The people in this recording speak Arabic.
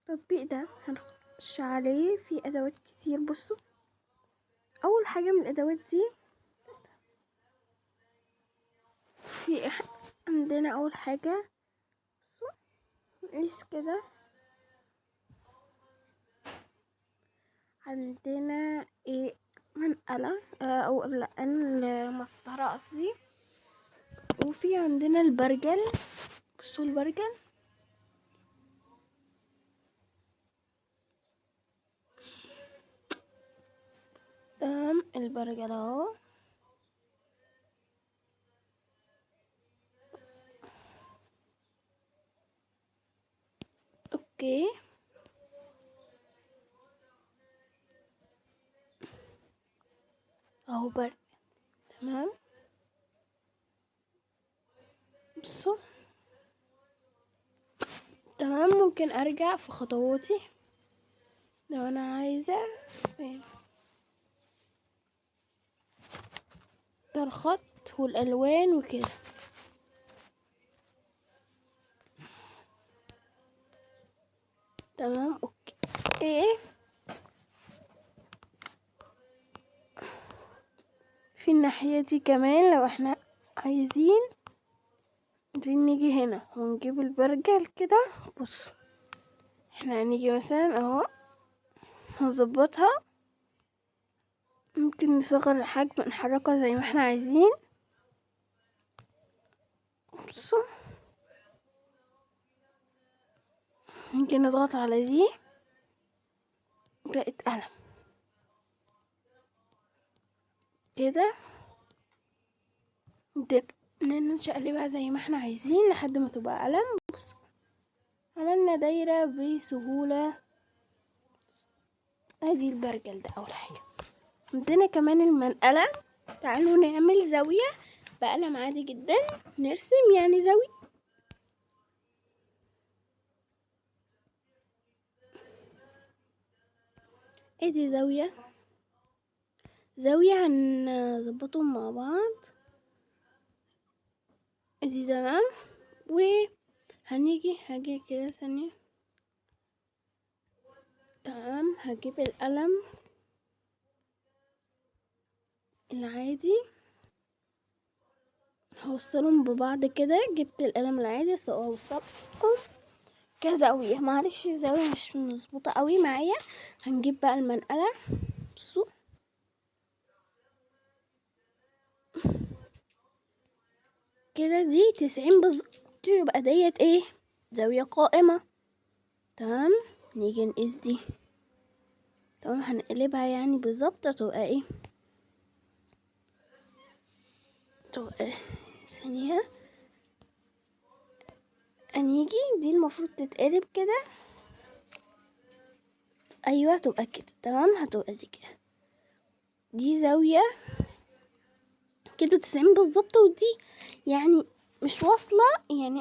التطبيق ده هنخش عليه في ادوات كتير. بصوا، اول حاجة من الادوات دي في عندنا اول حاجة نقيس كده. عندنا ايه؟ منقلة او لا، المسطرة قصدي. وفي عندنا البرجل. بصوا البرجل، تمام. البرجل اهو. اوكي، اهو برجل، تمام. بصوا، تمام. ممكن ارجع في خطواتي لو انا عايزة. ده الخط والالوان وكده، تمام. اوكي، ايه في الناحية دي كمان لو احنا عايزين نيجي هنا ونجيب البرجل كده. بص، احنا هنيجي مثلا اهو، هنظبطها. ممكن نصغر الحجم، نحركها زي ما احنا عايزين. بصوا، ممكن نضغط على دي، بقت قلم كده. نقلبها زي ما احنا عايزين لحد ما تبقى قلم. بصوا، عملنا دايرة بسهولة. ادي البرجل ده اول حاجة. عندنا كمان المنقلة. تعالوا نعمل زاوية بقلم عادي جدا، نرسم يعني زاوية. ادي زاوية هنظبطهم مع بعض. ادي تمام. هاجي كده ثانية، تمام. هجيب القلم العادي، هوصلهم ببعض كده. جبت القلم العادي هوصلهم كزاوية. معلش الزاوية مش مظبوطة قوي معايا. هنجيب بقى المنقلة. بصوا كده، دي 90 بالظبط، يبقى ديت ايه؟ زاوية قائمة، تمام. نيجي نقيس دي، تمام. هنقلبها يعني بالظبط، تبقى ايه؟ تبقى ثانية، هنيجي دي المفروض تتقلب كده. ايوه، تبقى كده تمام. هتبقى دي كده، دي زاوية كده 90 بالظبط. ودي يعني مش واصلة يعني.